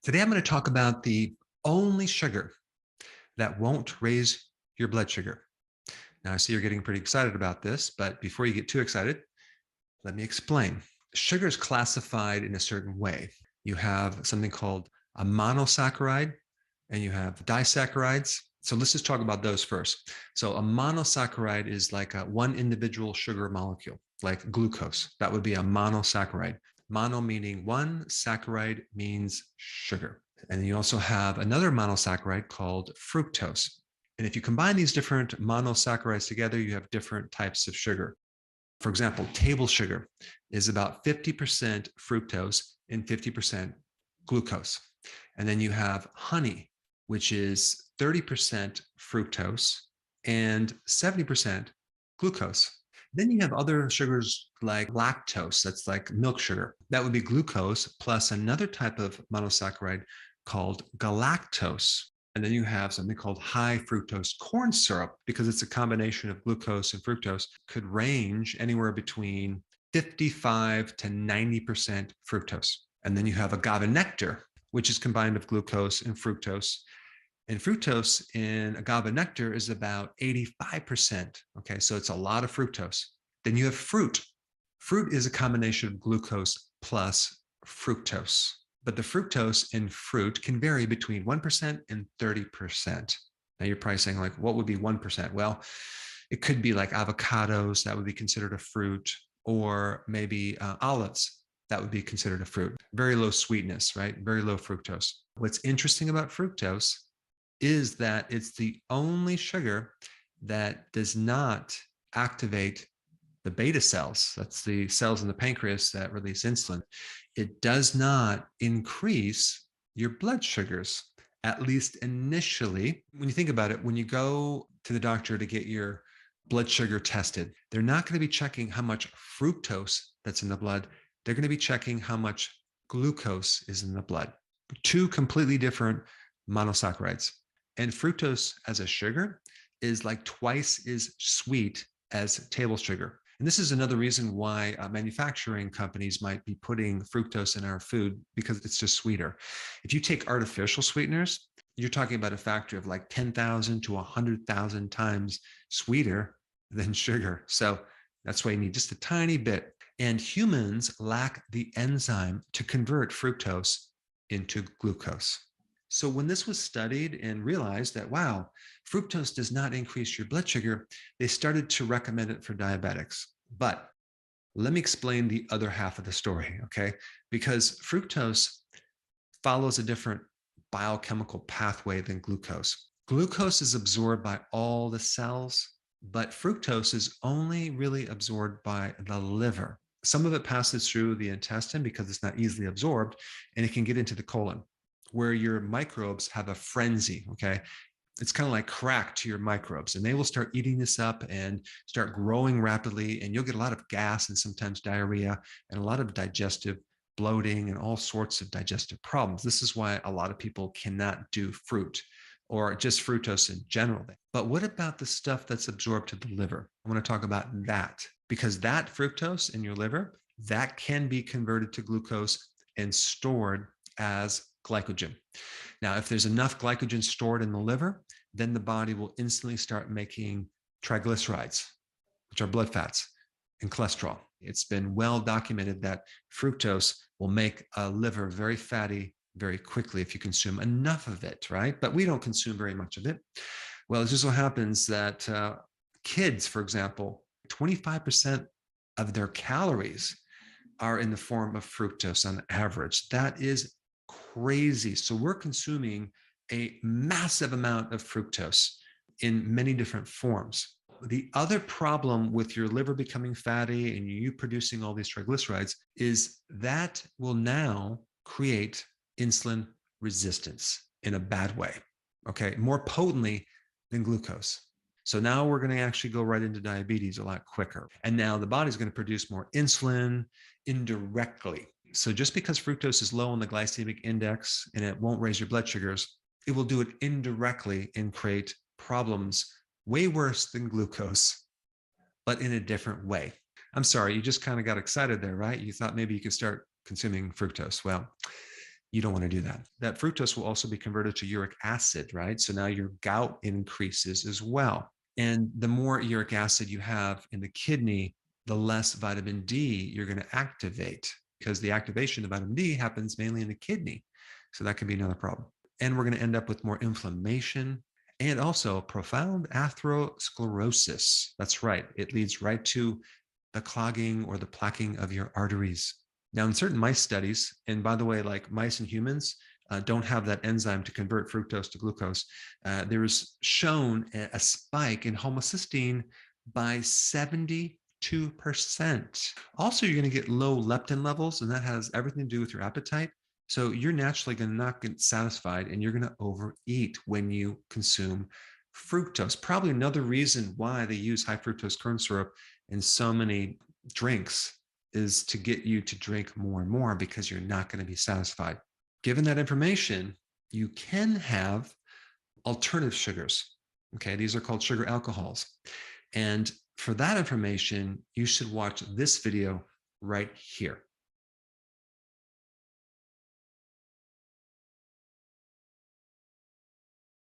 Today, I'm going to talk about the only sugar that won't raise your blood sugar. Now, I see you're getting pretty excited about this, but before you get too excited, let me explain. Sugar is classified in a certain way. You have something called a monosaccharide and you have disaccharides. So let's just talk about those first. So a monosaccharide is like one individual sugar molecule, like glucose. That would be a monosaccharide. Mono meaning one, saccharide means sugar. And then you also have another monosaccharide called fructose. And if you combine these different monosaccharides together, you have different types of sugar. For example, table sugar is about 50% fructose and 50% glucose. And then you have honey, which is 30% fructose and 70% glucose. Then you have other sugars like lactose, that's like milk sugar. That would be glucose plus another type of monosaccharide called galactose. And then you have something called high fructose corn syrup, because it's a combination of glucose and fructose, could range anywhere between 55 to 90% fructose. And then you have agave nectar, which is combined of glucose and fructose. And fructose in agave nectar is about 85%. Okay, so it's a lot of fructose. Then you have fruit. Fruit is a combination of glucose plus fructose. But the fructose in fruit can vary between 1% and 30%. Now you're probably saying, like, what would be 1%? Well, it could be like avocados, that would be considered a fruit, or maybe olives, that would be considered a fruit. Very low sweetness, right? Very low fructose. What's interesting about fructose is that it's the only sugar that does not activate the beta cells. That's the cells in the pancreas that release insulin. It does not increase your blood sugars, at least initially. When you think about it, when you go to the doctor to get your blood sugar tested, they're not going to be checking how much fructose that's in the blood. They're going to be checking how much glucose is in the blood. Two completely different monosaccharides. And fructose as a sugar is like twice as sweet as table sugar. And this is another reason why manufacturing companies might be putting fructose in our food, because it's just sweeter. If you take artificial sweeteners, you're talking about a factor of like 10,000 to 100,000 times sweeter than sugar. So that's why you need just a tiny bit. And humans lack the enzyme to convert fructose into glucose. So when this was studied and realized that, wow, fructose does not increase your blood sugar, they started to recommend it for diabetics. But let me explain the other half of the story, okay? Because fructose follows a different biochemical pathway than glucose. Glucose is absorbed by all the cells, but fructose is only really absorbed by the liver. Some of it passes through the intestine because it's not easily absorbed, and it can get into the colon, where your microbes have a frenzy, okay? It's kind of like crack to your microbes, and they will start eating this up and start growing rapidly, and you'll get a lot of gas and sometimes diarrhea and a lot of digestive bloating and all sorts of digestive problems. This is why a lot of people cannot do fruit or just fructose in general. But what about the stuff that's absorbed to the liver? I want to talk about that, because that fructose in your liver, that can be converted to glucose and stored as glycogen. Now, if there's enough glycogen stored in the liver, then the body will instantly start making triglycerides, which are blood fats, and cholesterol. It's been well documented that fructose will make a liver very fatty very quickly if you consume enough of it, right? But we don't consume very much of it. Well, it just so happens that kids, for example, 25% of their calories are in the form of fructose on average. That is crazy. So we're consuming a massive amount of fructose in many different forms. The other problem with your liver becoming fatty and you producing all these triglycerides is that will now create insulin resistance in a bad way, okay? More potently than glucose. So now we're going to actually go right into diabetes a lot quicker. And now the body's going to produce more insulin indirectly. So just because fructose is low on the glycemic index and it won't raise your blood sugars, it will do it indirectly and create problems way worse than glucose, but in a different way. I'm sorry, you just kind of got excited there, right? You thought maybe you could start consuming fructose. Well, You don't want to do that. That fructose will also be converted to uric acid, right? So now your gout increases as well. And the more uric acid you have in the kidney, the less vitamin D you're going to activate, because the activation of vitamin D happens mainly in the kidney. So that can be another problem. And we're going to end up with more inflammation and also profound atherosclerosis. That's right. It leads right to the clogging or the plaquing of your arteries. Now, in certain mice studies, and by the way, like mice and humans don't have that enzyme to convert fructose to glucose, there is shown a spike in homocysteine by 72%. Also, you're going to get low leptin levels, and that has everything to do with your appetite. So you're naturally going to not get satisfied, and you're going to overeat when you consume fructose. Probably another reason why they use high fructose corn syrup in so many drinks is to get you to drink more and more, because you're not going to be satisfied. Given that information, you can have alternative sugars. Okay, these are called sugar alcohols. And for that information, you should watch this video right here.